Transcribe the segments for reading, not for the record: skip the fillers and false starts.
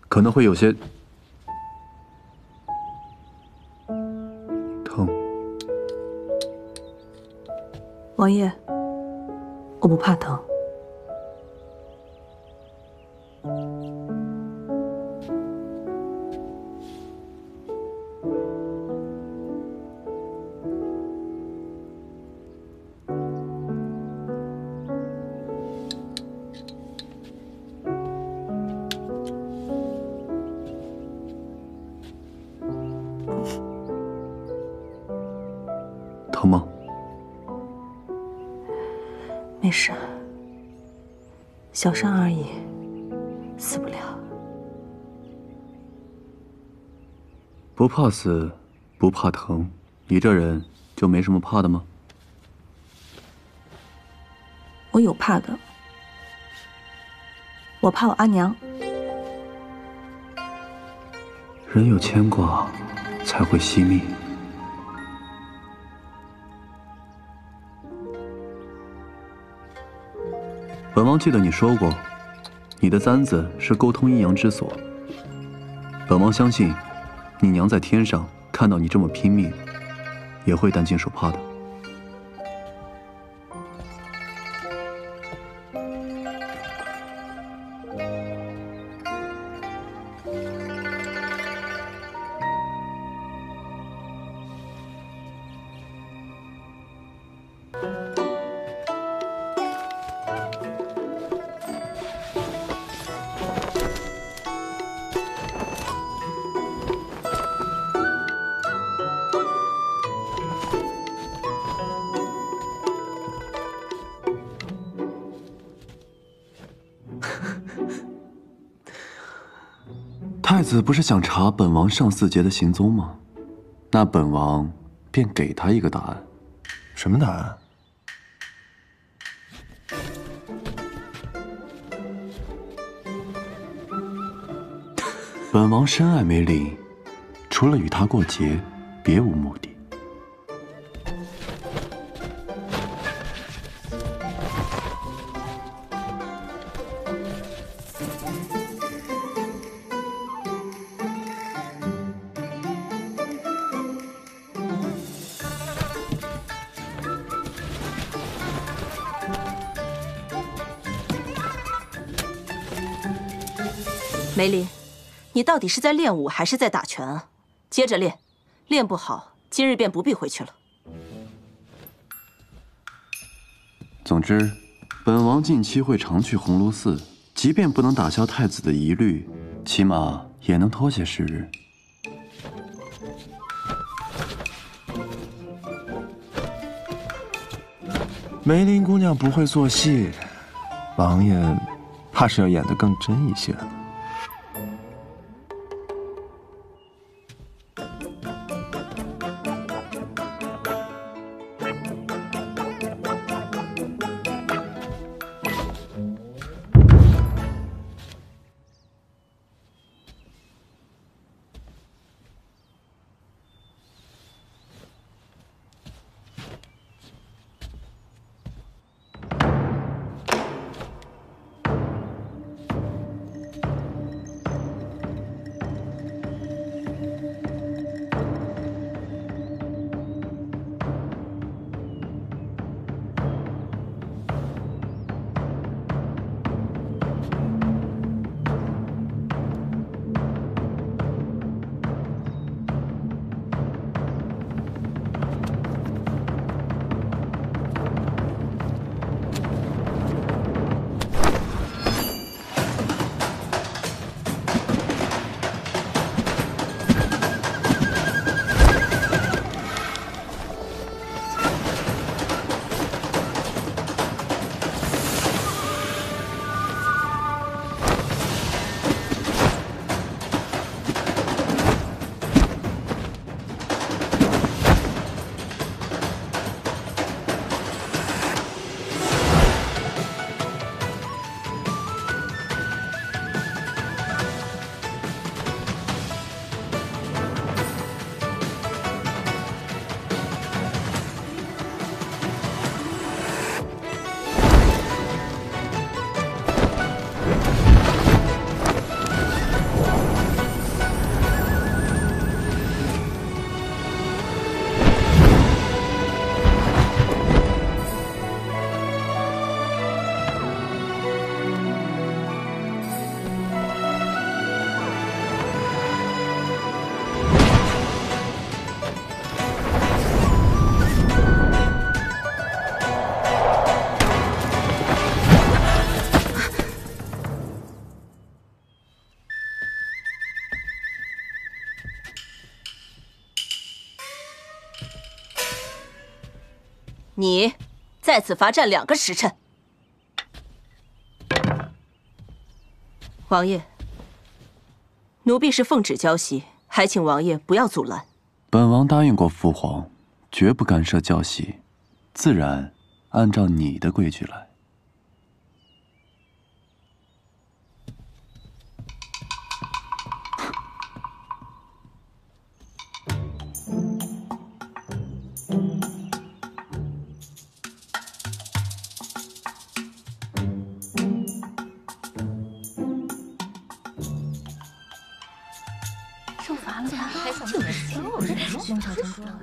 可能会有些疼。王爷，我不怕疼。疼吗？没事，小伤而已，死不了。不怕死，不怕疼，你这人就没什么怕的吗？我有怕的，我怕我阿娘。人有牵挂，才会惜命。本王记得你说过，你的簪子是沟通阴阳之所。本王相信，你娘在天上看到你这么拼命，也会担惊受怕的。太子不是想查本王上4节的行踪吗？那本王便给他一个答案。什么答案？本王深爱梅林，除了与她过节，别无目的。梅林，你到底是在练武还是在打拳啊？接着练，练不好，今日便不必回去了。总之，本王近期会常去鸿胪寺，即便不能打消太子的疑虑，起码也能拖些时日。梅林姑娘不会做戏，王爷怕是要演得更真一些。你在此罚站2个时辰。王爷，奴婢是奉旨教习，还请王爷不要阻拦。本王答应过父皇，绝不干涉教习，自然按照你的规矩来。受罚了吧？还就是弄巧成拙了。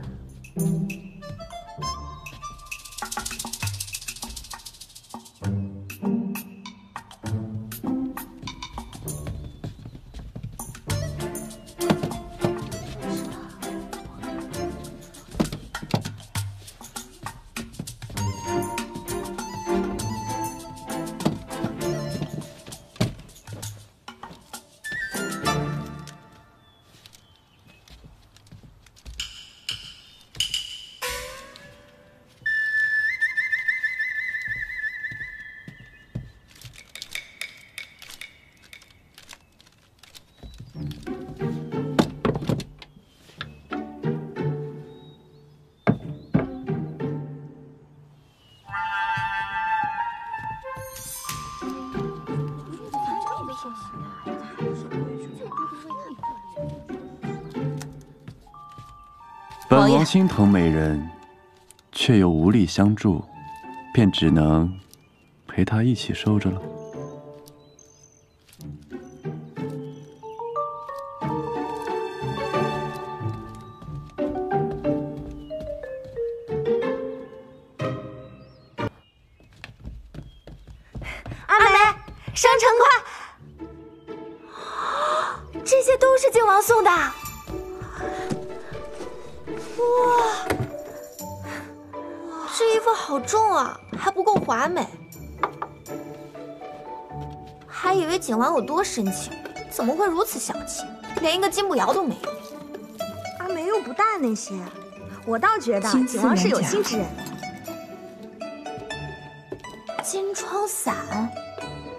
本王心疼美人，却又无力相助，便只能陪她一起受着了。阿美，生辰快！这些都是靖王送的。哇，这衣服好重啊，还不够华美。还以为景王有多深情，怎么会如此小气，连一个金步摇都没有。阿梅又不带那些，我倒觉得景王是有心之人。金疮散，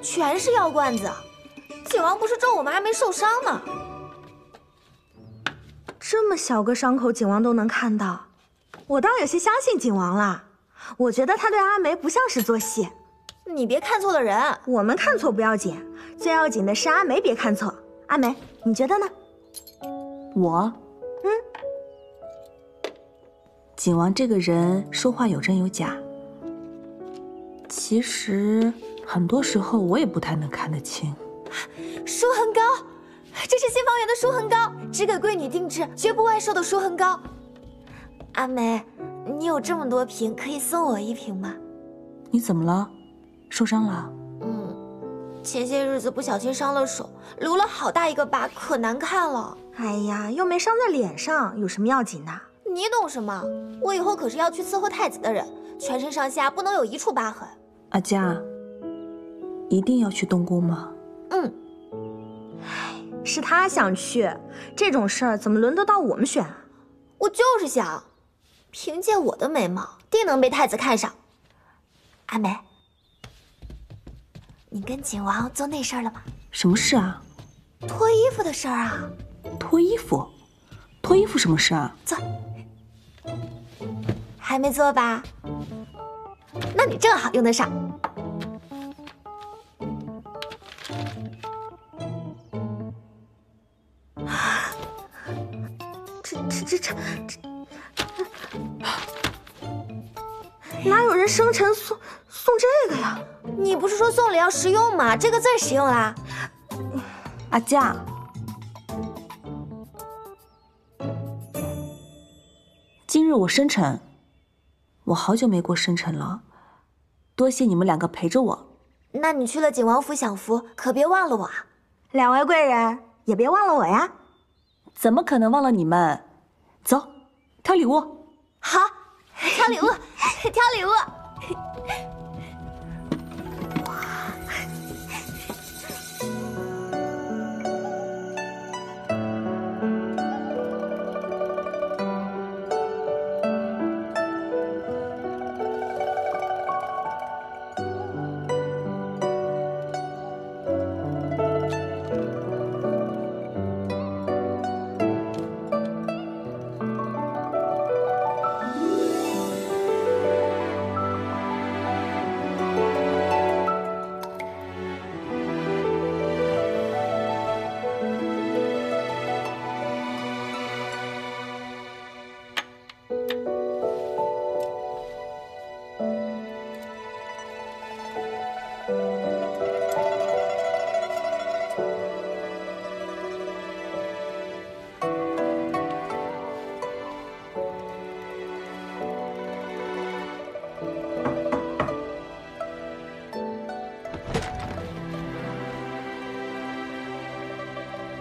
全是药罐子。景王不是咒我们阿梅受伤吗？这么小个伤口，景王都能看到，我倒有些相信景王了。我觉得他对阿梅不像是做戏。你别看错了人，我们看错不要紧，最要紧的是阿梅别看错。阿梅，你觉得呢？我，景王这个人说话有真有假，其实很多时候我也不太能看得清。舒痕膏，这是新房源的舒痕膏，只给贵女定制，绝不外售的舒痕膏。阿梅，你有这么多瓶，可以送我1瓶吗？你怎么了？受伤了？前些日子不小心伤了手，留了好大一个疤，可难看了。哎呀，又没伤在脸上，有什么要紧的？你懂什么？我以后可是要去伺候太子的人，全身上下不能有一处疤痕。阿佳，一定要去东宫吗？是他想去，这种事儿怎么轮得到我们选啊？我就是想，凭借我的美貌，定能被太子看上。阿梅，你跟景王做那事儿了吗？什么事啊？脱衣服的事儿啊。脱衣服？脱衣服什么事啊？坐。还没做吧？那你正好用得上。这，哪有人生辰送这个呀？你不是说送礼要实用吗？这个最实用啦。阿佳，今日我生辰，我好久没过生辰了，多谢你们2个陪着我。那你去了景王府享福，可别忘了我啊。2位贵人也别忘了我呀。怎么可能忘了你们？走，挑礼物。好，挑礼物，挑礼物。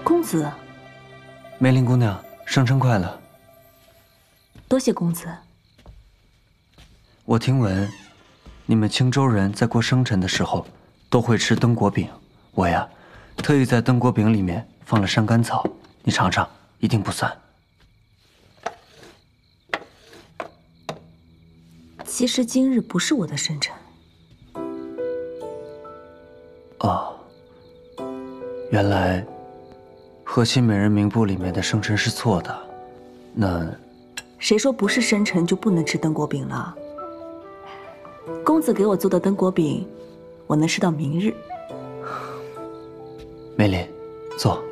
公子，梅林姑娘，生辰快乐！多谢公子。我听闻，你们青州人在过生辰的时候都会吃灯果饼。我呀，特意在灯果饼里面放了山甘草，你尝尝，一定不酸。其实今日不是我的生辰。哦，原来河西美人名簿里面的生辰是错的。那谁说不是生辰就不能吃灯果饼了？公子给我做的灯果饼，我能吃到明日。梅林，坐。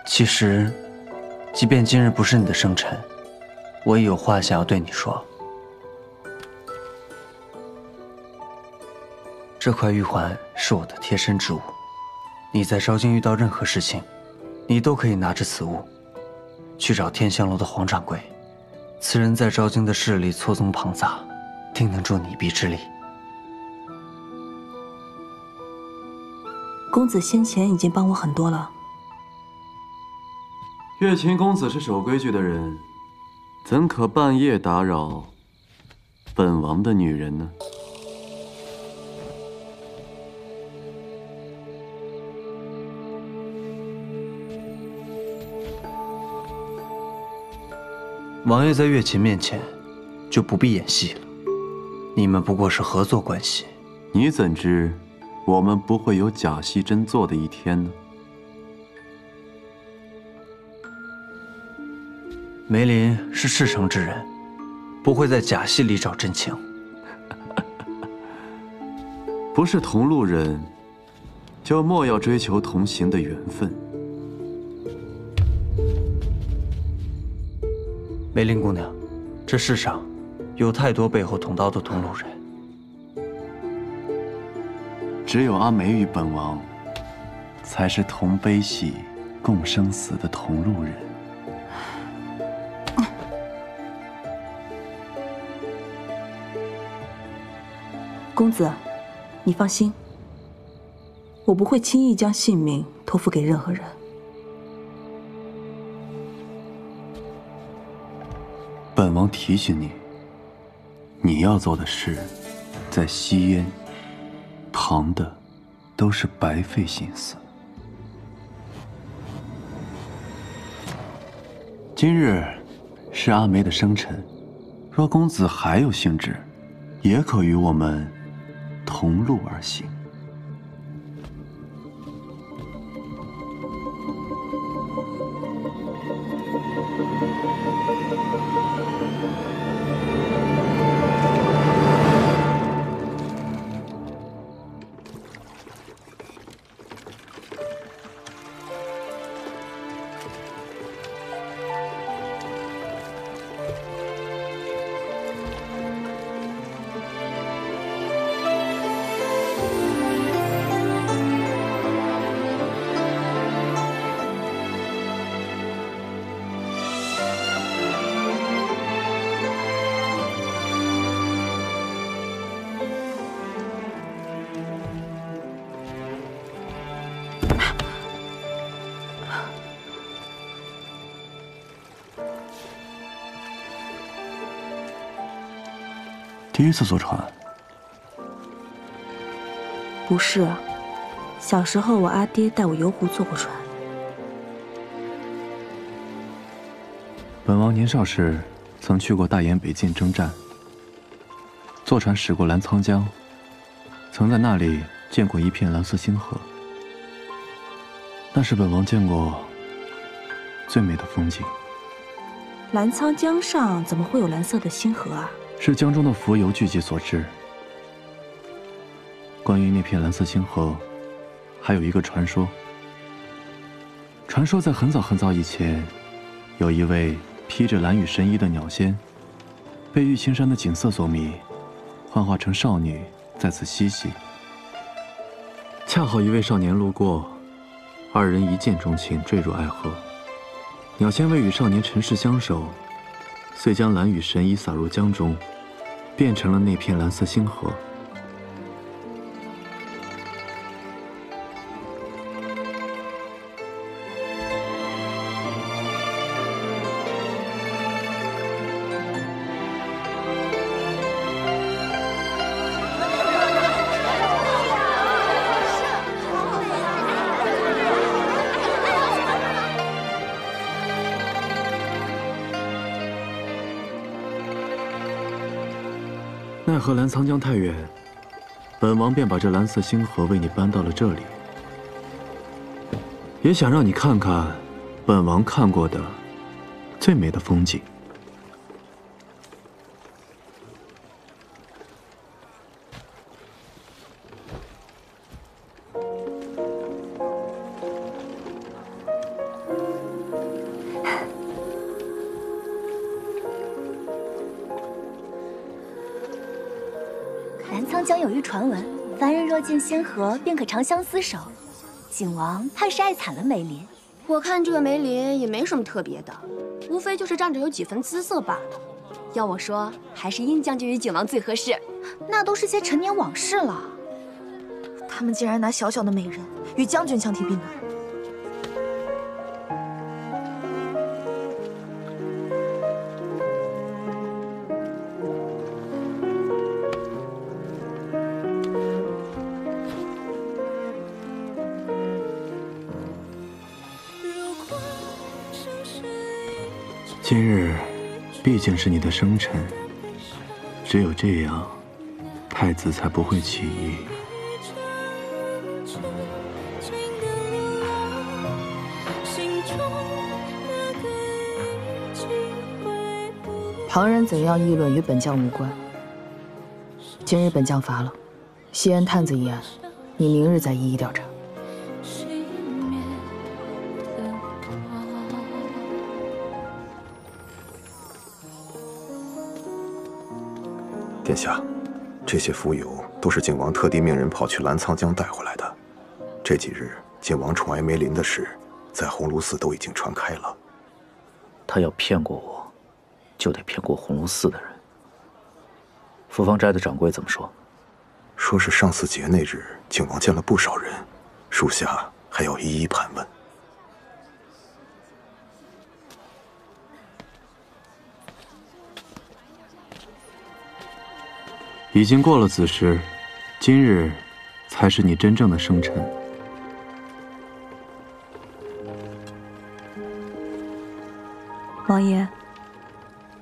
其实，即便今日不是你的生辰，我也有话想要对你说。这块玉环是我的贴身之物，你在昭京遇到任何事情，你都可以拿着此物去找天香楼的黄掌柜。此人在昭京的势力错综庞杂，定能助你一臂之力。公子先前已经帮我很多了。月琴公子是守规矩的人，怎可半夜打扰本王的女人呢？王爷在月琴面前就不必演戏了，你们不过是合作关系。你怎知我们不会有假戏真做的一天呢？梅林是赤诚之人，不会在假戏里找真情。不是同路人，就莫要追求同行的缘分。梅林姑娘，这世上有太多背后捅刀的同路人。只有阿梅与本王，才是同悲喜、共生死的同路人。公子，你放心，我不会轻易将性命托付给任何人。本王提醒你，你要做的事，在吸烟、旁的都是白费心思。今日是阿梅的生辰，若公子还有兴致，也可与我们同路而行。第一次坐船？不是，小时候我阿爹带我游湖坐过船。本王年少时曾去过大延北境征战，坐船驶过澜沧江，曾在那里见过一片蓝色星河。那是本王见过最美的风景。澜沧江上怎么会有蓝色的星河啊？是江中的浮游聚集所致。关于那片蓝色星河，还有一个传说。传说在很早很早以前，有一位披着蓝羽神衣的鸟仙，被玉青山的景色所迷，幻化成少女在此嬉戏。恰好一位少年路过，二人一见钟情，坠入爱河。鸟仙为与少年尘世相守，遂将蓝羽神衣撒入江中，变成了那片蓝色星河。奈何澜沧江太远，本王便把这蓝色星河为你搬到了这里，也想让你看看本王看过的最美的风景。澜沧江有一传闻，凡人若见仙河，便可长相厮守。景王怕是爱惨了梅林。我看这个梅林也没什么特别的，无非就是仗着有几分姿色罢了。要我说，还是殷将军与景王最合适。那都是些陈年往事了。他们竟然拿小小的美人与将军相提并论。今日毕竟是你的生辰，只有这样，太子才不会起疑。旁人怎样议论与本将无关。今日本将乏了，西安探子一案，你明日再一一调查。殿下，这些蜉蝣都是景王特地命人跑去澜沧江带回来的。这几日景王宠爱梅林的事，在鸿胪寺都已经传开了。他要骗过我，就得骗过鸿胪寺的人。福芳斋的掌柜怎么说？说是上巳节那日，景王见了不少人，属下还要一一盘问。已经过了子时，今日才是你真正的生辰。王爷，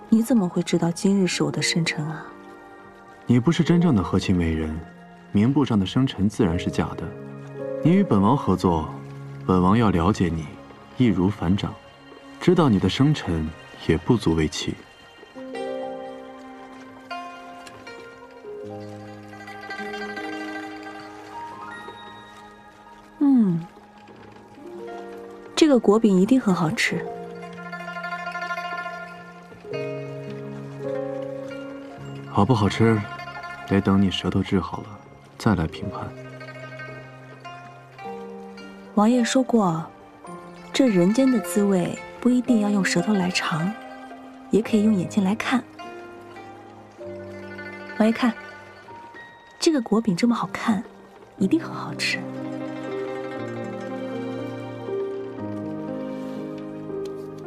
你怎么会知道今日是我的生辰啊？你不是真正的和亲美人，名簿上的生辰自然是假的。你与本王合作，本王要了解你，易如反掌，知道你的生辰也不足为奇。这个果饼一定很好吃。好不好吃，得等你舌头治好了再来评判。王爷说过，这人间的滋味不一定要用舌头来尝，也可以用眼睛来看。王爷看，这个果饼这么好看，一定很好吃。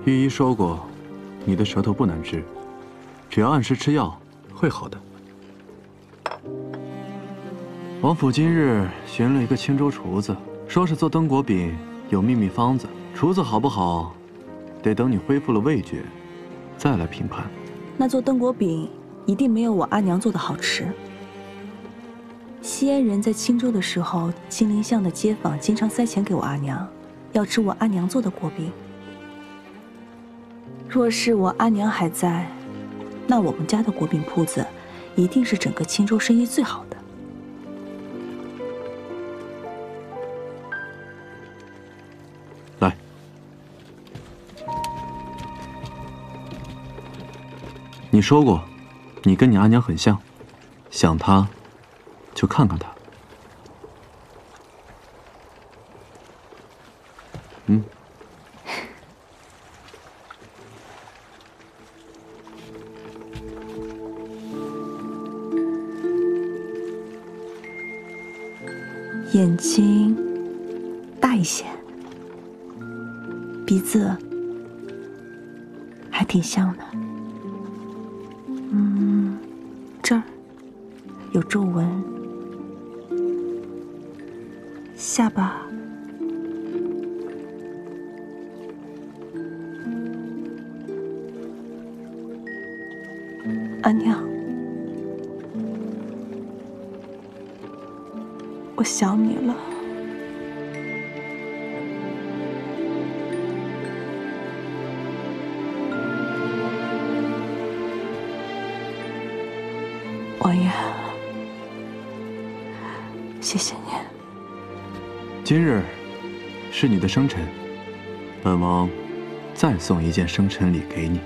御医说过，你的舌头不难治，只要按时吃药，会好的。王府今日寻了一个青州厨子，说是做灯果饼有秘密方子，厨子好不好，得等你恢复了味觉，再来评判。那做灯果饼一定没有我阿娘做的好吃。西安人在青州的时候，金陵巷的街坊经常塞钱给我阿娘，要吃我阿娘做的果饼。若是我阿娘还在，那我们家的果饼铺子一定是整个青州生意最好的。来，你说过，你跟你阿娘很像，想她，就看看她。眼睛大一些，鼻子还挺像的。这儿有皱纹，下巴阿娘，我想你了。王爷，谢谢你。今日是你的生辰，本王再送一件生辰礼给你。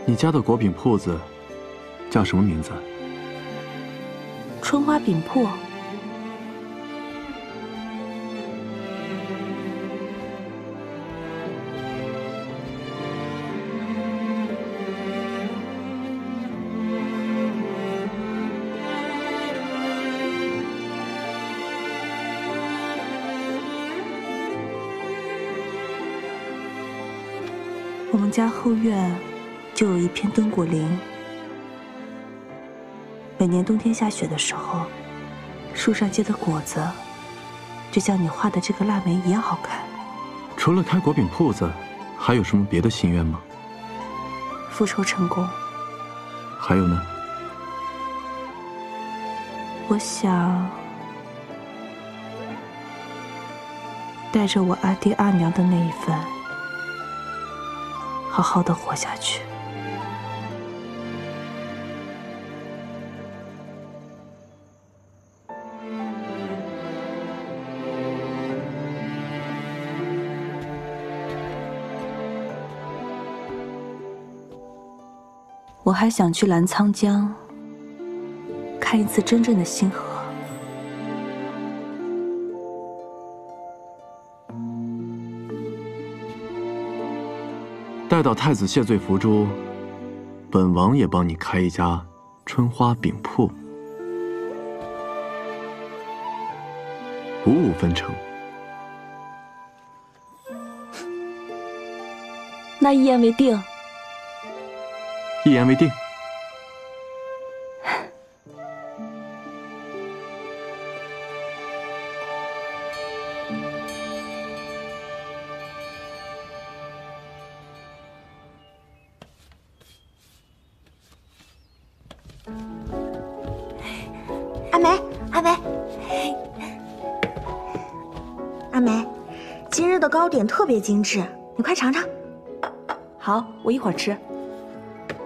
你家的果饼铺子叫什么名字？春花饼铺。我们家后院就有一片敦果林，每年冬天下雪的时候，树上结的果子就像你画的这个腊梅一样好看。除了开果饼铺子，还有什么别的心愿吗？复仇成功。还有呢？我想带着我阿爹阿娘的那一份，好好的活下去。我还想去澜沧江看一次真正的星河。待到太子谢罪伏诛，本王也帮你开一家春花饼铺，5-5分成。那一言为定。一言为定。阿梅，阿梅，阿梅，今日的糕点特别精致，你快尝尝。好，我一会儿吃。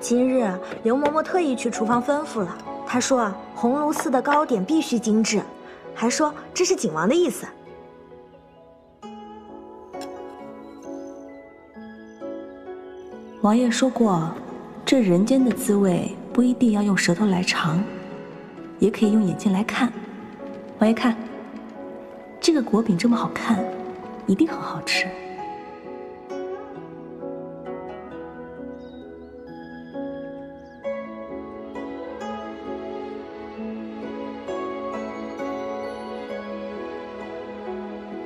今日刘嬷嬷特意去厨房吩咐了，她说鸿胪寺的糕点必须精致，还说这是景王的意思。王爷说过，这人间的滋味不一定要用舌头来尝，也可以用眼睛来看。王爷看，这个果饼这么好看，一定很好吃。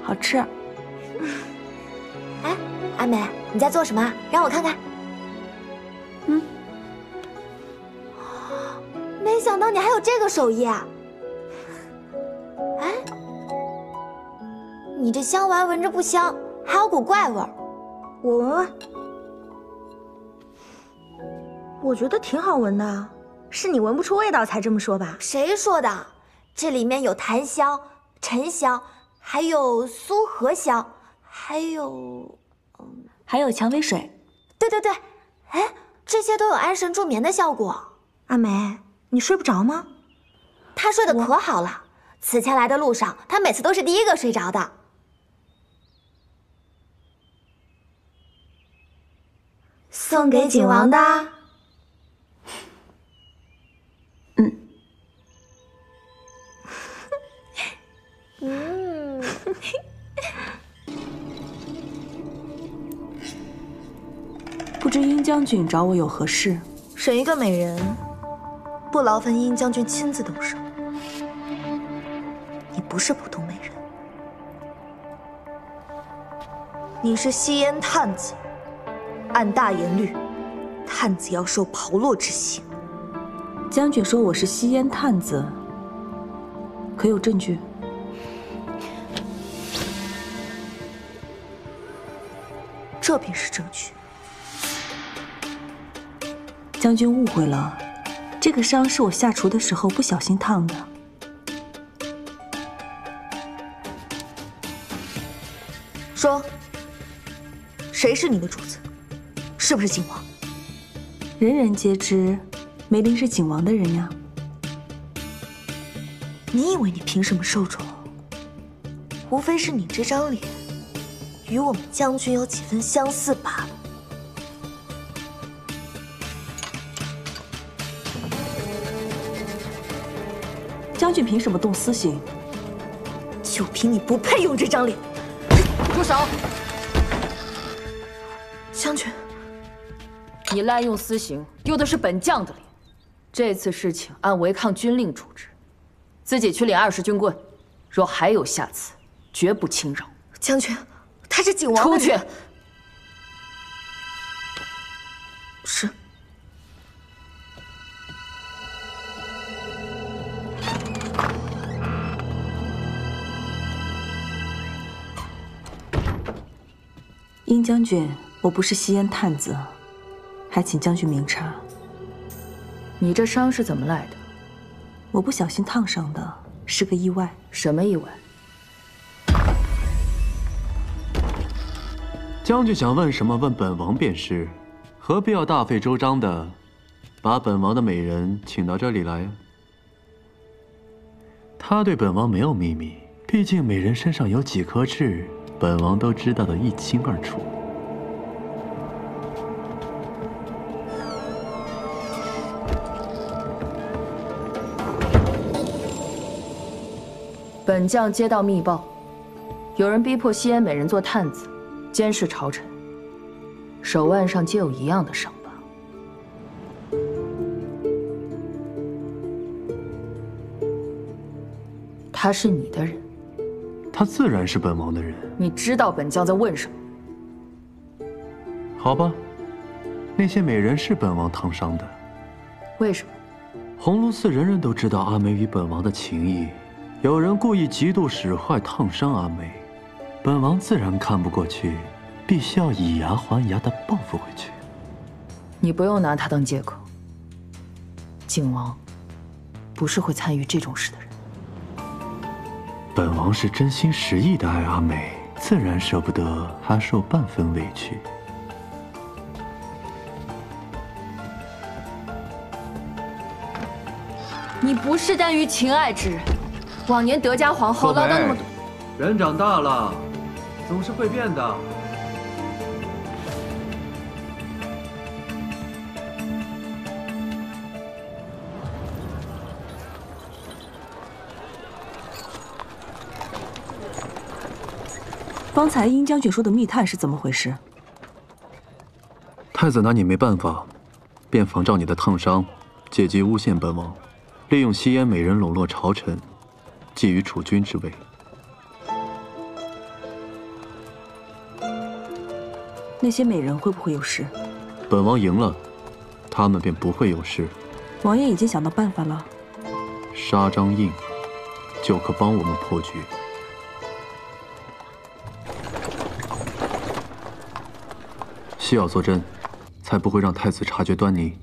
好吃。哎，阿美，你在做什么？让我看看。没想到你还有这个手艺啊！哎，你这香丸闻着不香，还有股怪味儿。我闻闻，我觉得挺好闻的，是你闻不出味道才这么说吧？谁说的？这里面有檀香、沉香，还有苏合香，还有蔷薇水。对对对，哎，这些都有安神助眠的效果。阿梅，你睡不着吗？他睡得可好了，此前来的路上，他每次都是第一个睡着的。送给景王的。不知殷将军找我有何事？审一个美人，不劳烦殷将军亲自动手。你不是普通美人，你是吸烟探子。按大言律，探子要受炮烙之刑。将军说我是吸烟探子，可有证据？这便是证据。将军误会了，这个伤是我下厨的时候不小心烫的。说，谁是你的主子？是不是景王？人人皆知，梅林是景王的人呀。你以为你凭什么受宠？无非是你这张脸，与我们将军有几分相似罢了。将军凭什么动私刑？就凭你不配用这张脸。住手！将军。你滥用私刑，丢的是本将的脸。这次事情按违抗军令处置，自己去领20军棍。若还有下次，绝不轻饶。将军，他是景王的人。出去。是。殷将军，我不是吸烟探子。还请将军明察。你这伤是怎么来的？我不小心烫伤的，是个意外。什么意外？将军想问什么，问本王便是，何必要大费周章的把本王的美人请到这里来呀？他对本王没有秘密，毕竟美人身上有几颗痣，本王都知道的一清二楚。本将接到密报，有人逼迫吸烟美人做探子，监视朝臣，手腕上皆有一样的伤疤。他是你的人，他自然是本王的人。你知道本将在问什么？好吧，那些美人是本王烫伤的。为什么？鸿胪寺人人都知道阿梅与本王的情谊。有人故意嫉妒使坏，烫伤阿梅，本王自然看不过去，必须要以牙还牙的报复回去。你不用拿他当借口。景王不是会参与这种事的人。本王是真心实意的爱阿梅，自然舍不得她受半分委屈。你不是耽于情爱之人。往年德嘉皇后唠叨那么多，人长大了，总是会变的。方才殷将军说的密探是怎么回事？太子拿你没办法，便仿照你的烫伤，借机诬陷本王，利用吸烟美人笼络朝臣。觊觎储君之位，那些美人会不会有事？本王赢了，他们便不会有事。王爷已经想到办法了，杀张印就可帮我们破局。需要坐镇，才不会让太子察觉端倪。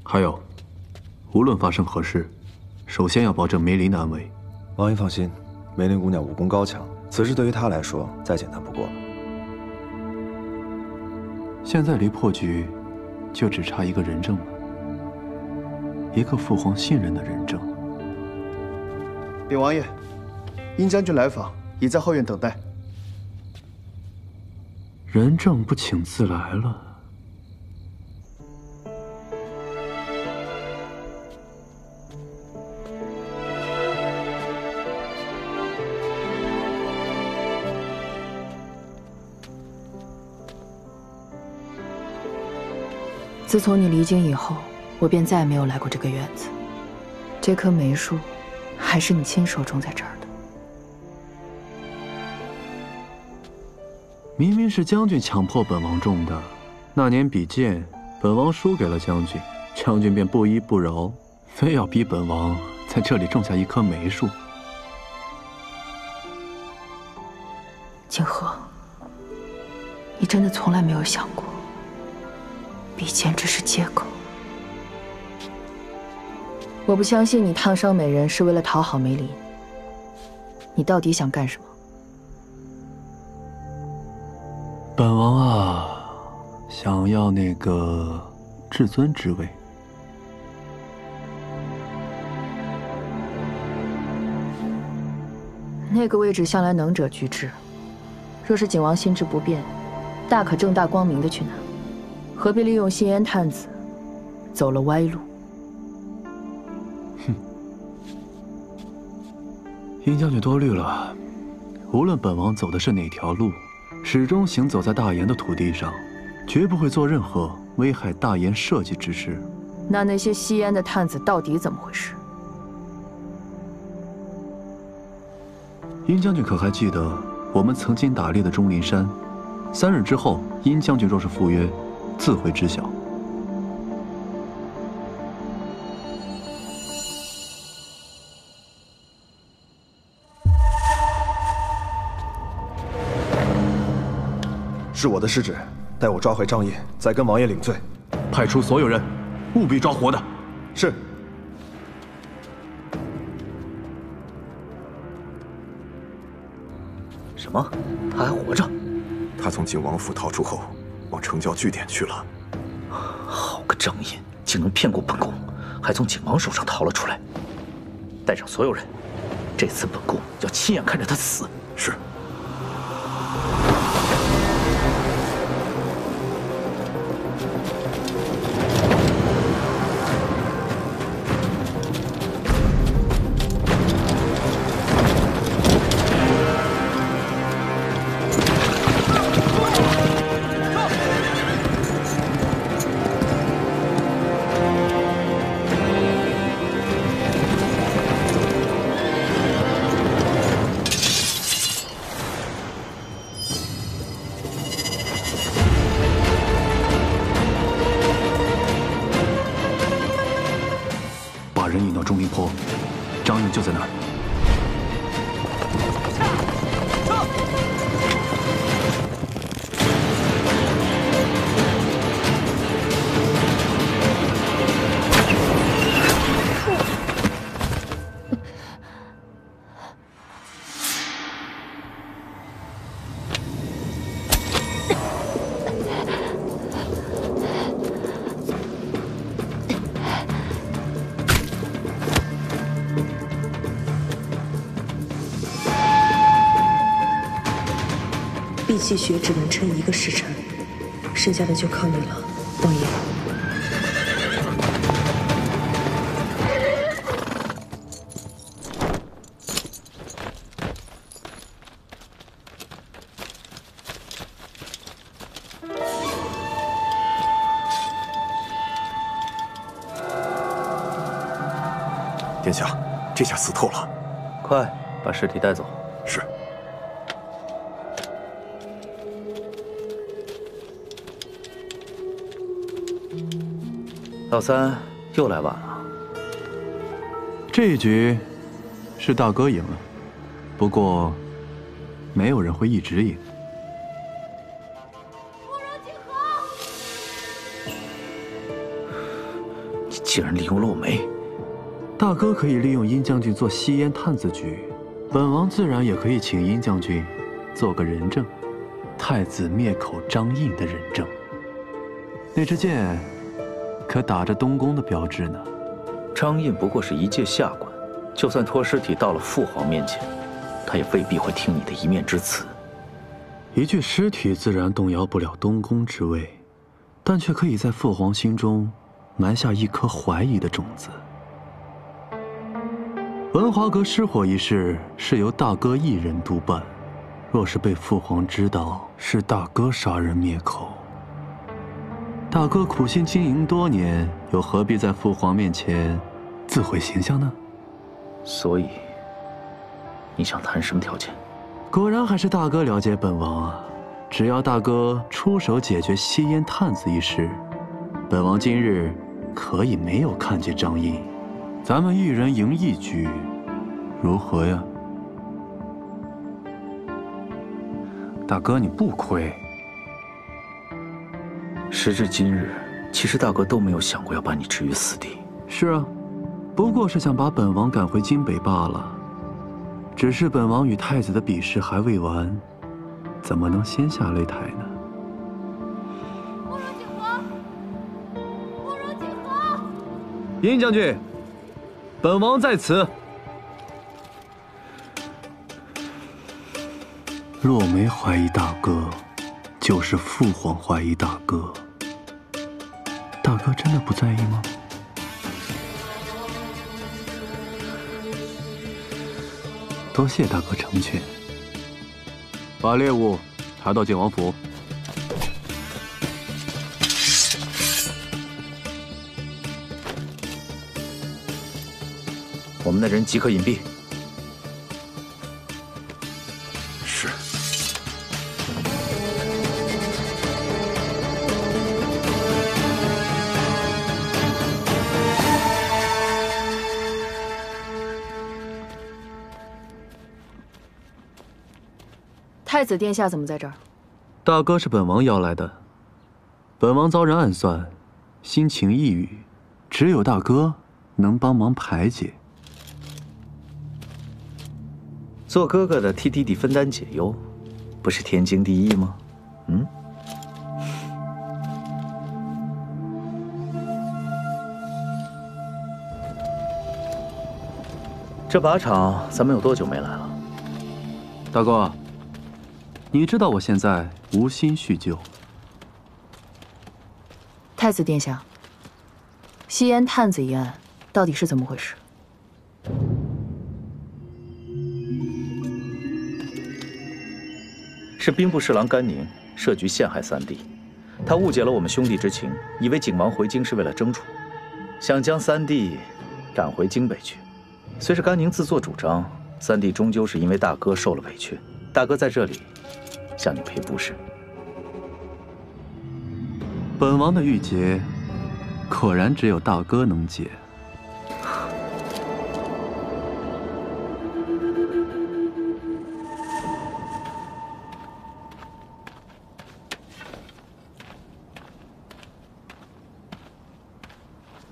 还有，无论发生何事，首先要保证梅林的安危。王爷放心，梅林姑娘武功高强，此事对于她来说再简单不过了。现在离破局，就只差一个人证了，一个父皇信任的人证。禀王爷，殷将军来访，已在后院等待。人证不请自来了。自从你离京以后，我便再也没有来过这个院子。这棵梅树，还是你亲手种在这儿的。明明是将军强迫本王种的，那年比剑，本王输给了将军，将军便不依不饶，非要逼本王在这里种下一棵梅树。景和，你真的从来没有想过，比剑只是借口？我不相信你烫伤美人是为了讨好梅林，你到底想干什么？本王啊，想要那个至尊之位。那个位置向来能者居之，若是景王心智不变，大可正大光明的去拿，何必利用心烟探子走了歪路？哼，殷将军多虑了。无论本王走的是哪条路，始终行走在大炎的土地上，绝不会做任何危害大炎社稷之事。那些吸烟的探子到底怎么回事？殷将军可还记得我们曾经打猎的钟灵山？3日之后，殷将军若是赴约，自会知晓。是我的失职，待我抓回张掖，再跟王爷领罪。派出所有人，务必抓活的。是。什么？他还活着？他从景王府逃出后，往城郊据点去了。好个张掖，竟能骗过本宫，还从景王手上逃了出来。带上所有人，这次本宫要亲眼看着他死。是。人引到钟灵坡，张掖就在那儿。碧气血只能撑1个时辰，剩下的就靠你了，王爷。殿下，这下死透了。快把尸体带走。是。老三又来晚了。这一局是大哥赢了，不过没有人会一直赢。竟然利用落梅。大哥可以利用殷将军做吸烟探子局，本王自然也可以请殷将军做个人证，太子灭口张印的人证。那支箭可打着东宫的标志呢。张印不过是一介下官，就算拖尸体到了父皇面前，他也未必会听你的一面之词。一具尸体自然动摇不了东宫之位，但却可以在父皇心中埋下一颗怀疑的种子。文华阁失火一事是由大哥一人督办，若是被父皇知道是大哥杀人灭口，大哥苦心经营多年，又何必在父皇面前自毁形象呢？所以，你想谈什么条件？果然还是大哥了解本王啊！只要大哥出手解决吸烟探子一事，本王今日可以没有看见张印。咱们一人赢一局，如何呀？大哥，你不亏。时至今日，其实大哥都没有想过要把你置于死地。是啊，不过是想把本王赶回京北罢了。只是本王与太子的比试还未完，怎么能先下擂台呢？慕容景和，慕容景和，殷将军。本王在此。落梅怀疑大哥，就是父皇怀疑大哥。大哥真的不在意吗？多谢大哥成全。把猎物抬到靖王府。我们的人即刻隐蔽。是。太子殿下怎么在这儿？大哥是本王邀来的。本王遭人暗算，心情抑郁，只有大哥能帮忙排解。做哥哥的替弟弟分担解忧，不是天经地义吗？嗯。这靶场咱们有多久没来了？大哥，你知道我现在无心叙旧。太子殿下，吸烟探子一案到底是怎么回事？是兵部侍郎甘宁设局陷害三弟，他误解了我们兄弟之情，以为景王回京是为了征楚，想将三弟赶回京北去。虽是甘宁自作主张，三弟终究是因为大哥受了委屈，大哥在这里向你赔不是。本王的郁结，果然只有大哥能解。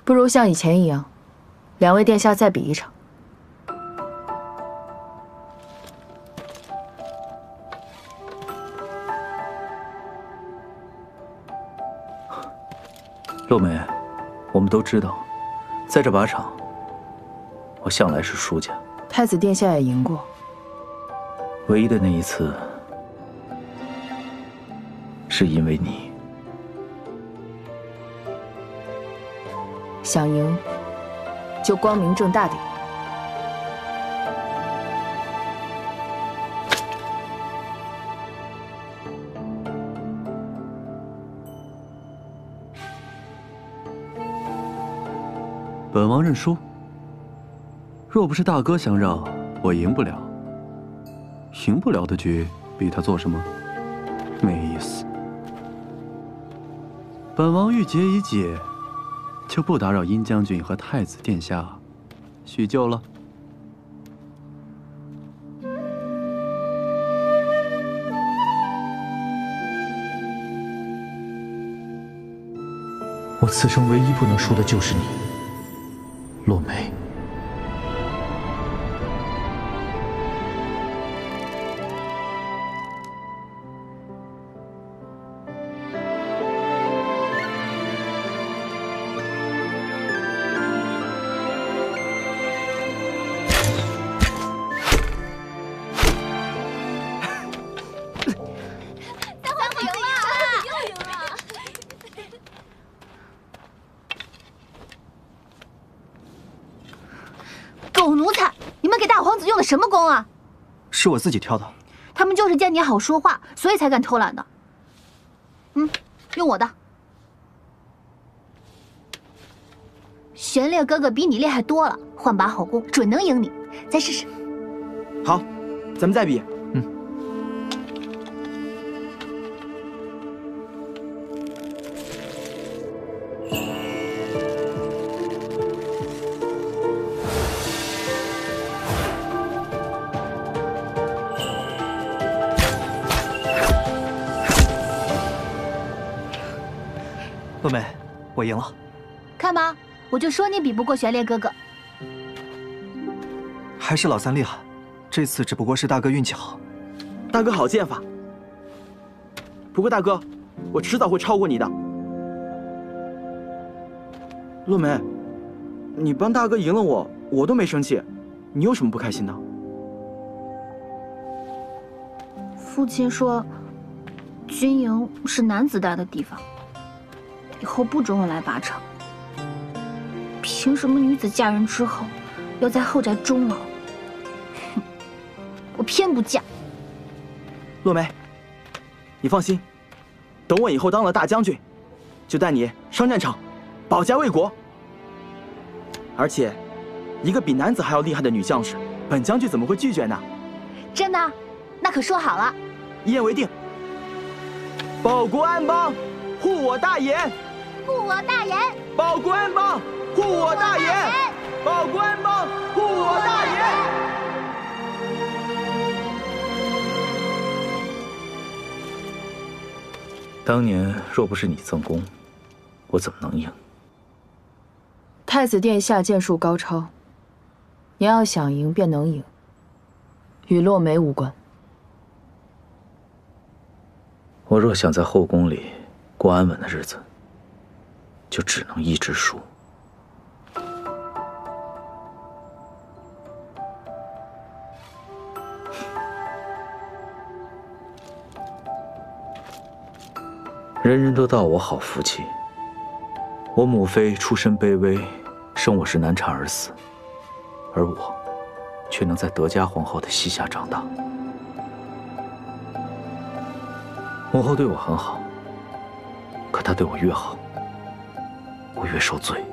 不如像以前一样，两位殿下再比一场。洛梅，我们都知道，在这靶场，我向来是输家。太子殿下也赢过，唯一的那一次，是因为你。想赢，就光明正大的赢。本王认输。若不是大哥相让，我赢不了。赢不了的局，比他做什么？没意思。本王郁结已解。就不打扰殷将军和太子殿下叙旧了。我此生唯一不能输的就是你。个什么弓啊？是我自己挑的。他们就是见你好说话，所以才敢偷懒的。用我的。玄烈哥哥比你厉害多了，换把好弓，准能赢你。再试试。好，咱们再比。洛美，我赢了。看吧，我就说你比不过玄烈哥哥。还是老三厉害，这次只不过是大哥运气好。大哥好剑法。不过大哥，我迟早会超过你的。洛梅，你帮大哥赢了我，我都没生气，你有什么不开心的？父亲说，军营是男子待的地方，以后不准我来靶场。凭什么女子嫁人之后要在后宅终老？哼，我偏不嫁。洛梅，你放心，等我以后当了大将军，就带你上战场，保家卫国。而且，一个比男子还要厉害的女将士，本将军怎么会拒绝呢？真的？那可说好了。一言为定。保国安邦，护我大言。护我大言。保国安邦，护我大言。保国安邦，护我大言。当年若不是你赠功，我怎么能赢？太子殿下剑术高超，您要想赢便能赢，与洛梅无关。我若想在后宫里过安稳的日子，就只能一直输。人人都道我好福气，我母妃出身卑微，生我时难产而死，而我却能在德家皇后的膝下长大。母后对我很好，可她对我越好，我越受罪。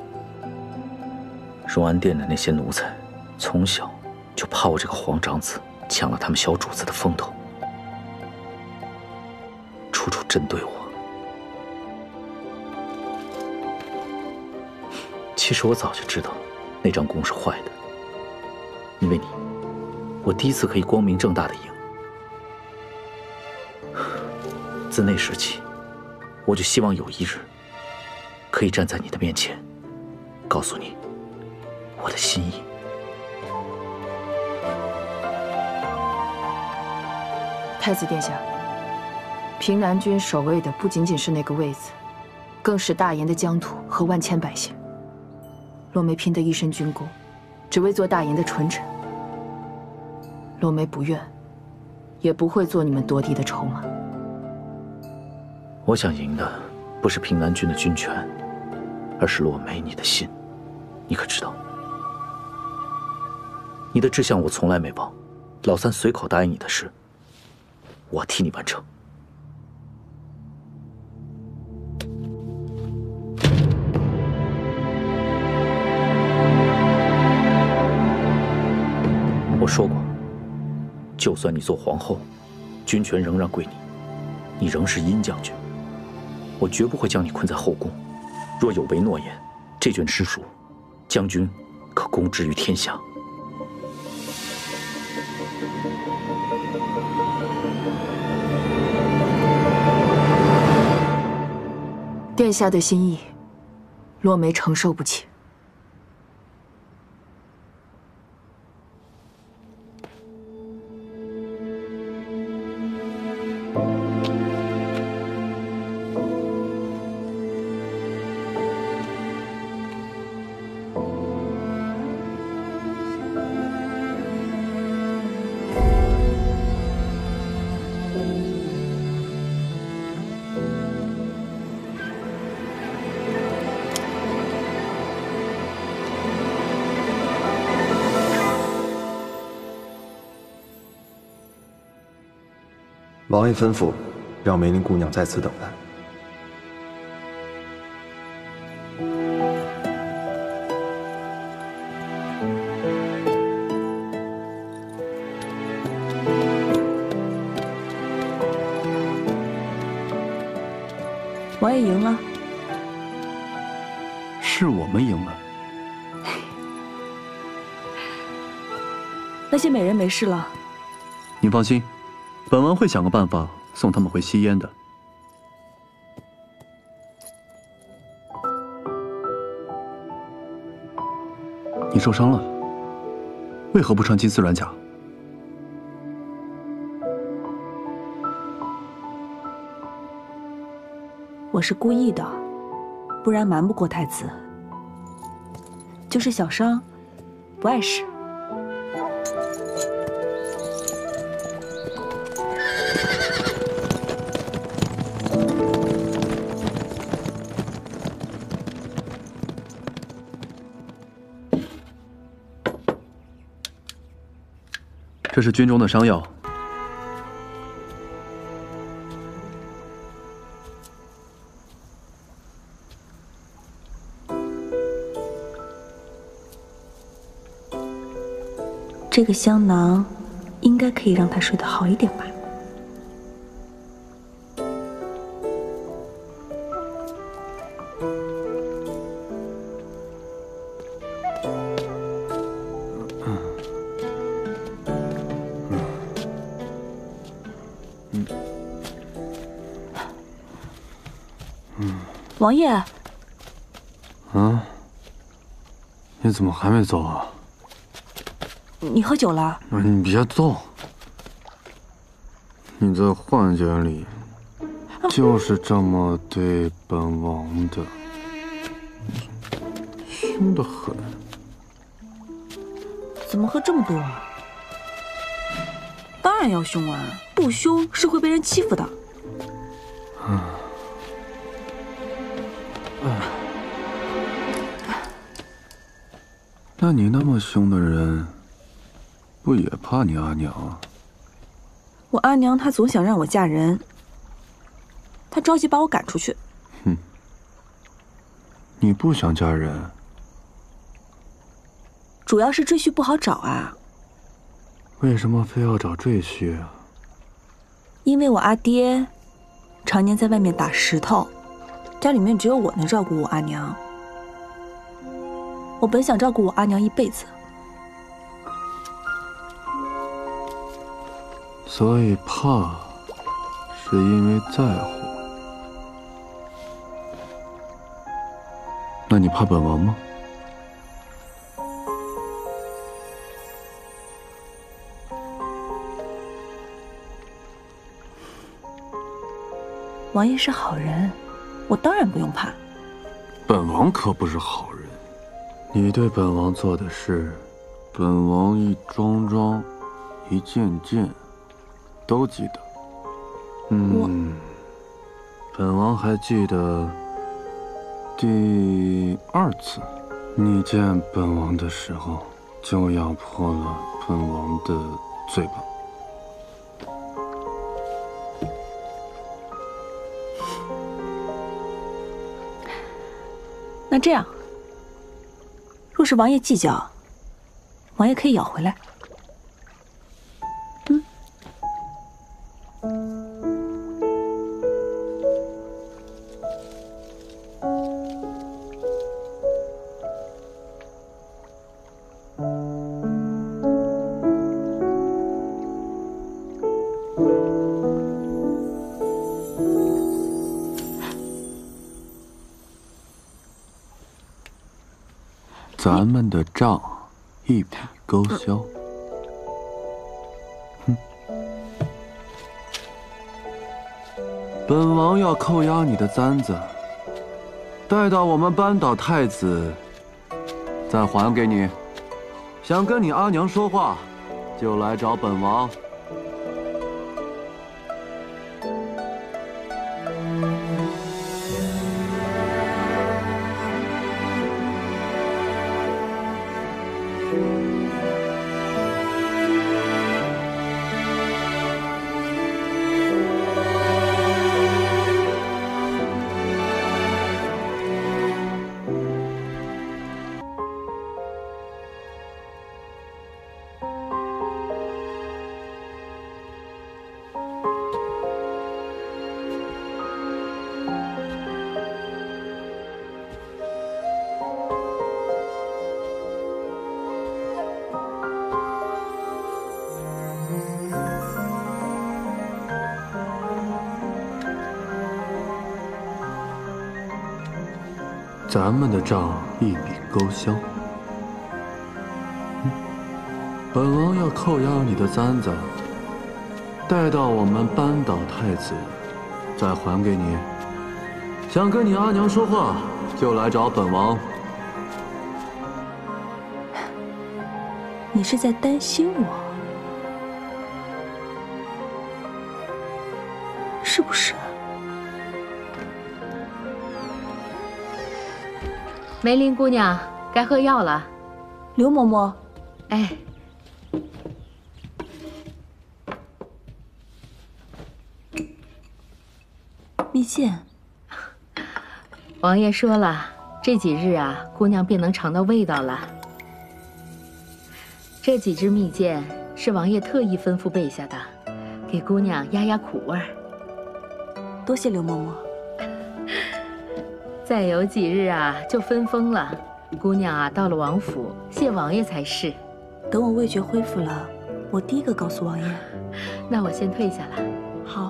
荣安殿的那些奴才，从小就怕我这个皇长子抢了他们小主子的风头，处处针对我。其实我早就知道，那张弓是坏的，因为你，我第一次可以光明正大的赢。自那时起，我就希望有一日，可以站在你的面前，告诉你我的心意。太子殿下，平南军守卫的不仅仅是那个位子，更是大研的疆土和万千百姓。洛梅拼得一身军功，只为做大研的纯臣。洛梅不愿，也不会做你们夺嫡的筹码。我想赢的不是平南军的军权，而是洛梅你的心。你可知道？你的志向我从来没忘，老三随口答应你的事，我替你完成。我说过，就算你做皇后，军权仍然归你，你仍是殷将军。我绝不会将你困在后宫。若有违诺言，这卷诗书，将军可公之于天下。殿下的心意，洛梅承受不起。王爷吩咐，让梅林姑娘在此等待。王爷赢了。是我们赢了。那些美人没事了。您放心，本王会想个办法送他们回西燕的。你受伤了，为何不穿金丝软甲？我是故意的，不然瞒不过太子。就是小伤，不碍事。这是军中的伤药。这个香囊应该可以让他睡得好一点吧。王爷，你怎么还没走啊？你喝酒了？你别动！你在幻觉里就是这么对本王的，凶得很。怎么喝这么多？当然要凶啊，不凶是会被人欺负的。那你那么凶的人，不也怕你阿娘啊？我阿娘她总想让我嫁人，她着急把我赶出去。哼，你不想嫁人？主要是赘婿不好找啊。为什么非要找赘婿啊？因为我阿爹常年在外面打石头，家里面只有我能照顾我阿娘。我本想照顾我阿娘一辈子，所以怕是因为在乎。那你怕本王吗？王爷是好人，我当然不用怕。本王可不是好人。你对本王做的事，本王一桩桩、一件件都记得。本王还记得第2次你见本王的时候，就咬破了本王的嘴巴。那这样。若是王爷计较，王爷可以咬回来。咱们的账一笔勾销。本王要扣押你的簪子，待到我们扳倒太子，再还给你。想跟你阿娘说话，就来找本王。咱们的账一笔勾销。本王要扣押你的簪子，待到我们扳倒太子，再还给你。想跟你阿娘说话，就来找本王。你是在担心我，是不是？梅林姑娘，该喝药了。刘嬷嬷，哎，蜜饯。王爷说了，这几日啊，姑娘便能尝到味道了。这几支蜜饯是王爷特意吩咐备下的，给姑娘压压苦味儿。多谢刘嬷嬷。再有几日啊，就分封了。姑娘啊，到了王府谢王爷才是。等我味觉恢复了，我第一个告诉王爷。那我先退下了。好。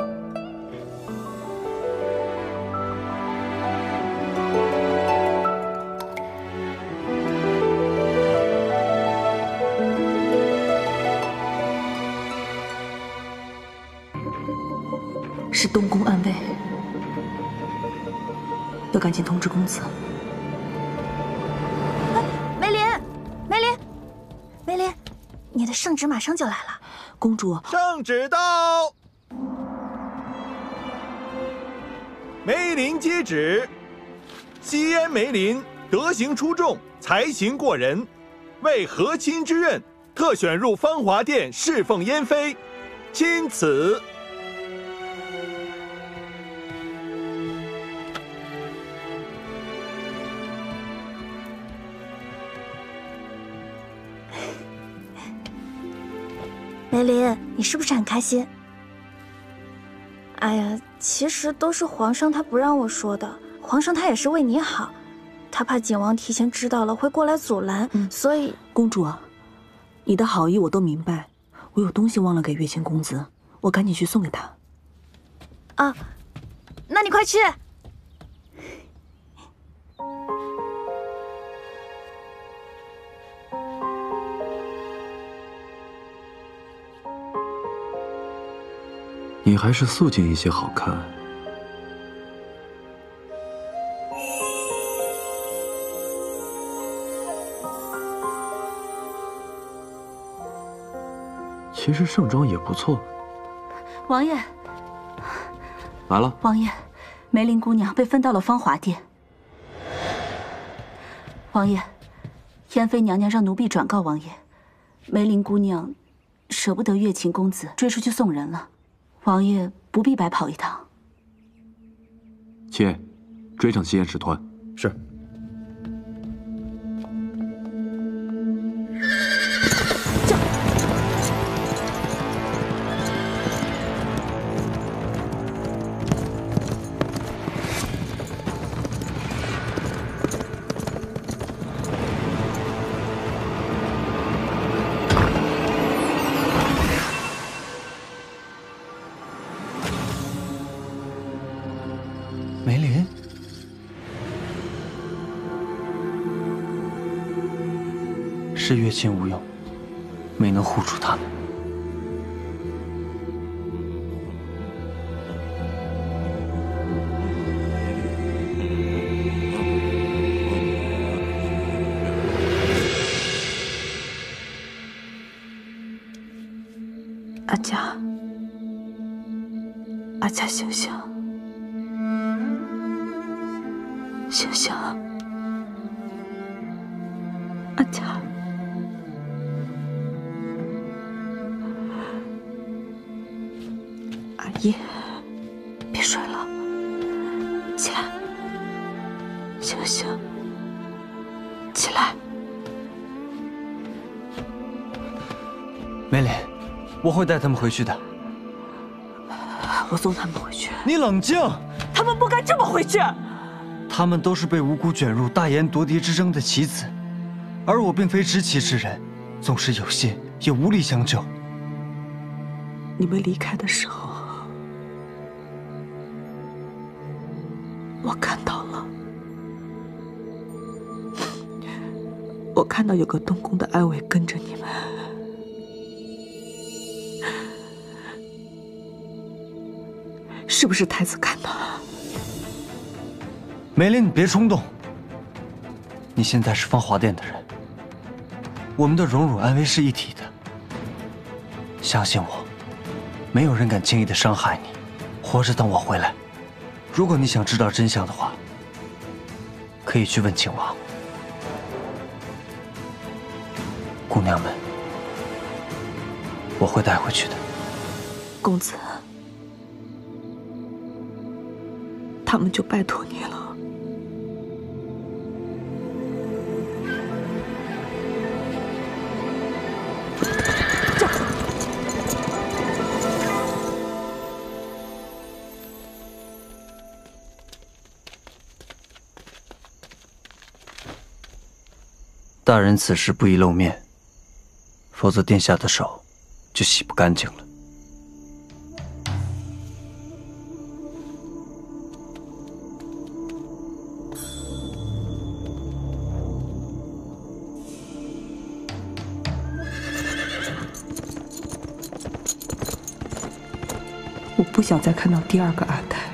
是东宫暗卫，要赶紧通知公子。梅林，梅林，梅林，你的圣旨马上就来了。公主，圣旨到。梅林接旨，西安梅林德行出众，才行过人，为和亲之任，特选入芳华殿侍奉燕妃，钦此。梅林，你是不是很开心？哎呀，其实都是皇上他不让我说的。皇上他也是为你好，他怕景王提前知道了会过来阻拦，所以……公主，你的好意我都明白。我有东西忘了给月清公子，我赶紧去送给他。啊，那你快去。你还是素净一些好看。其实盛装也不错。王爷，来了。王爷，梅林姑娘被分到了芳华殿。王爷，燕妃娘娘让奴婢转告王爷，梅林姑娘舍不得月琴公子，追出去送人了。王爷不必白跑一趟。妾追上西燕使团。是。梅林，是月琴无用，没能护住他们。阿佳，阿佳，醒醒！醒醒！阿佳，阿姨，别睡了，起来，醒醒，起来！梅林，我会带他们回去的。我送他们回去。你冷静！他们不该这么回去。他们都是被无辜卷入大燕夺嫡之争的棋子，而我并非知棋之人，纵使有心，也无力相救。你们离开的时候，我看到了，看到有个东宫的暗卫跟着你们。是不是太子看到？梅林，你别冲动。你现在是芳华殿的人，我们的荣辱安危是一体的。相信我，没有人敢轻易的伤害你。活着等我回来。如果你想知道真相的话，可以去问景王。姑娘们，我会带回去的。公子，他们就拜托你了。大人此时不宜露面，否则殿下的手就洗不干净了。我不想再看到第二个阿泰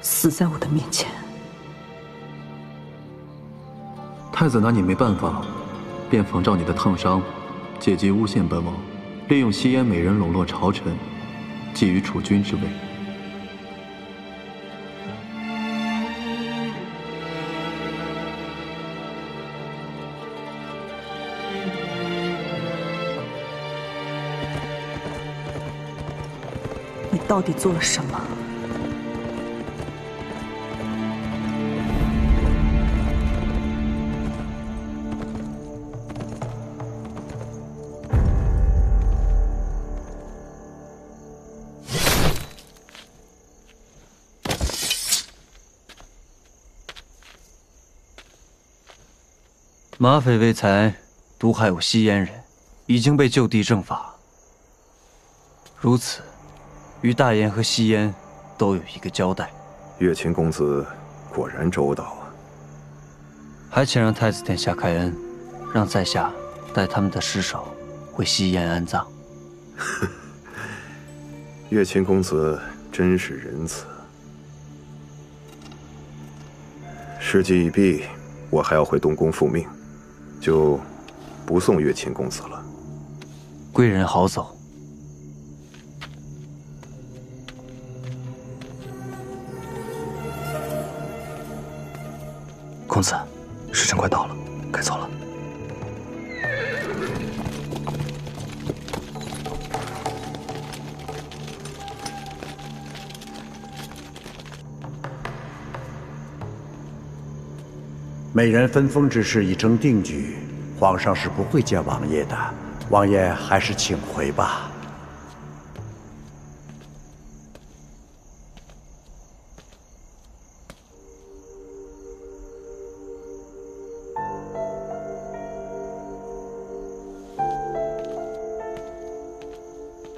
死在我的面前。太子拿你没办法，便仿照你的烫伤，借机诬陷本王，利用吸烟美人笼络朝臣，觊觎储君之位。你到底做了什么？马匪为财，毒害我吸烟人，已经被就地正法。如此，于大言和吸烟都有一个交代。月清公子果然周到啊！还请让太子殿下开恩，让在下带他们的尸首回吸烟安葬。月清公子真是仁慈。事迹已毕，我还要回东宫复命。就不送月清公子了。贵人好走。公子，时辰快到了，该走了。美人分封之事已成定局，皇上是不会见王爷的。王爷还是请回吧。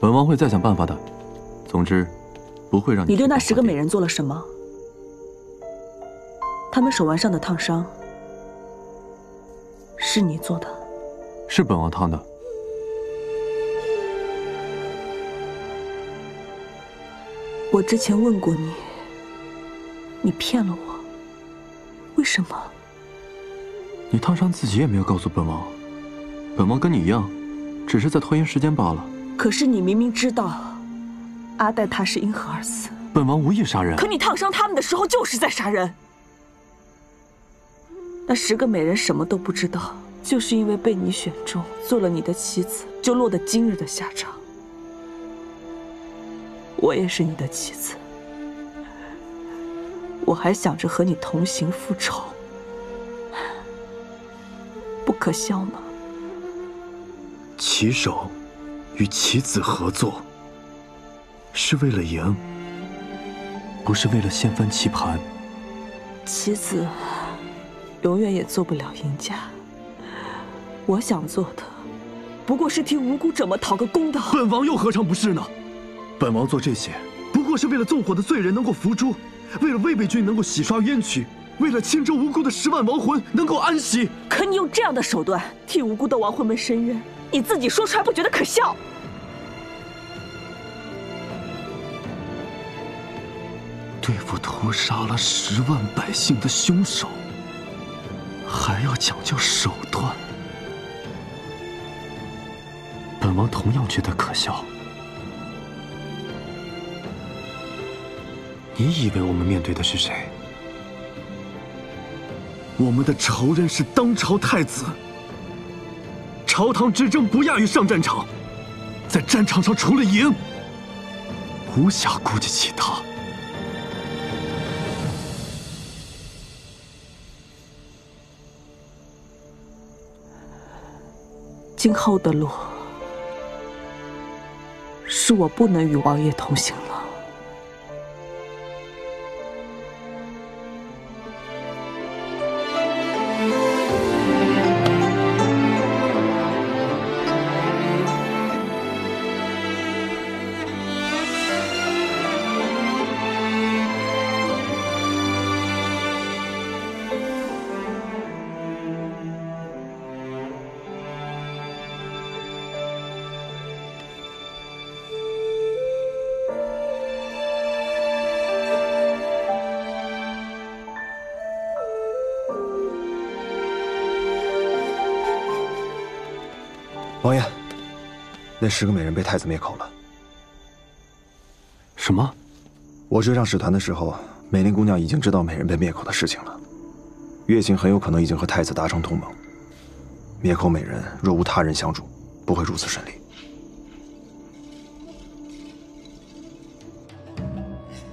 本王会再想办法的。总之，不会让你。你对那10个美人做了什么？他们手腕上的烫伤。是你做的，是本王烫的。我之前问过你，你骗了我，为什么？你烫伤自己也没有告诉本王，本王跟你一样，只是在拖延时间罢了。可是你明明知道，阿黛她是因何而死，本王无意杀人。可你烫伤他们的时候就是在杀人。那10个美人什么都不知道，就是因为被你选中，做了你的妻子，就落得今日的下场。我也是你的妻子，我还想着和你同行复仇，不可笑吗？棋手与棋子合作，是为了赢，不是为了掀翻棋盘。棋子永远也做不了赢家。我想做的，不过是替无辜者们讨个公道。本王又何尝不是呢？本王做这些，不过是为了纵火的罪人能够伏诛，为了魏北军能够洗刷冤屈，为了青州无辜的10万亡魂能够安息。可你用这样的手段替无辜的亡魂们伸冤，你自己说出来不觉得可笑？对付屠杀了10万百姓的凶手，还要讲究手段，本王同样觉得可笑。你以为我们面对的是谁？我们的仇人是当朝太子。朝堂之争不亚于上战场，在战场上除了赢，无暇顾及其他。今后的路，是我不能与王爷同行了。王爷，那10个美人被太子灭口了。什么？我追上使团的时候，美玲姑娘已经知道美人被灭口的事情了。月琴很有可能已经和太子达成同盟。灭口美人若无他人相助，不会如此顺利。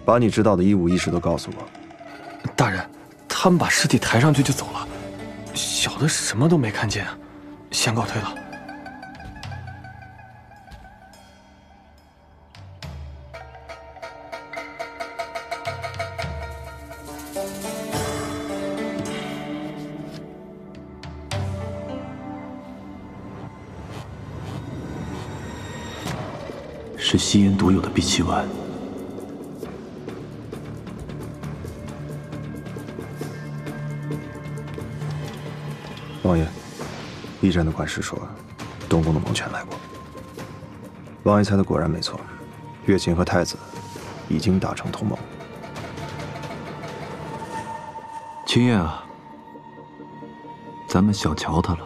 把你知道的一五一十都告诉我。大人，他们把尸体抬上去就走了，小的什么都没看见，先告退了。是吸烟独有的闭气丸。王爷，驿站的管事说，东宫的猛犬来过。王爷猜的果然没错，月琴和太子已经达成同盟。青燕啊，咱们小瞧他了。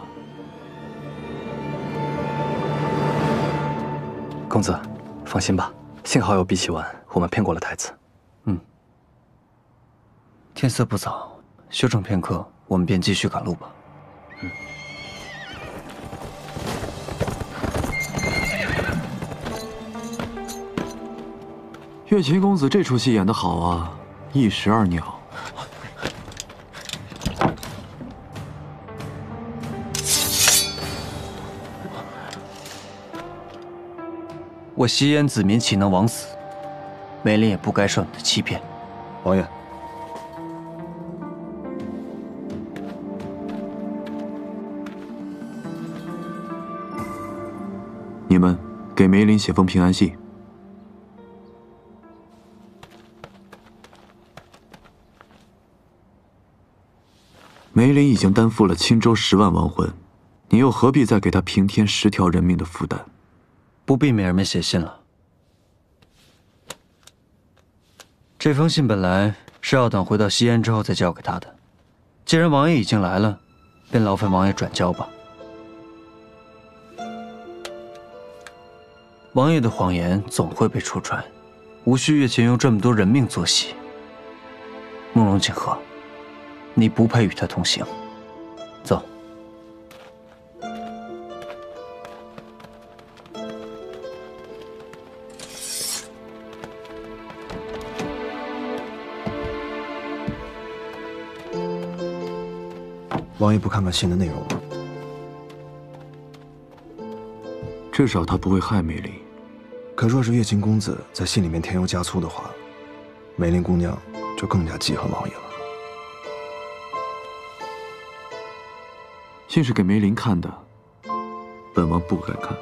公子，放心吧，幸好有闭气丸，我们骗过了太子。天色不早，休整片刻，我们便继续赶路吧。月琴公子这出戏演得好啊，一石二鸟。我吸烟子民岂能枉死？梅林也不该受你的欺骗。王爷，你们给梅林写封平安信。梅林已经担负了青州10万亡魂，你又何必再给他平添10条人命的负担？不必美人们写信了。这封信本来是要等回到西安之后再交给他的，既然王爷已经来了，便劳烦王爷转交吧。王爷的谎言总会被戳穿，无需月琴用这么多人命作戏。慕容锦和，你不配与他同行。走。王爷不看看信的内容吗？至少他不会害梅林。可若是月琴公子在信里面添油加醋的话，梅林姑娘就更加记恨王爷了。信是给梅林看的，本王不该看。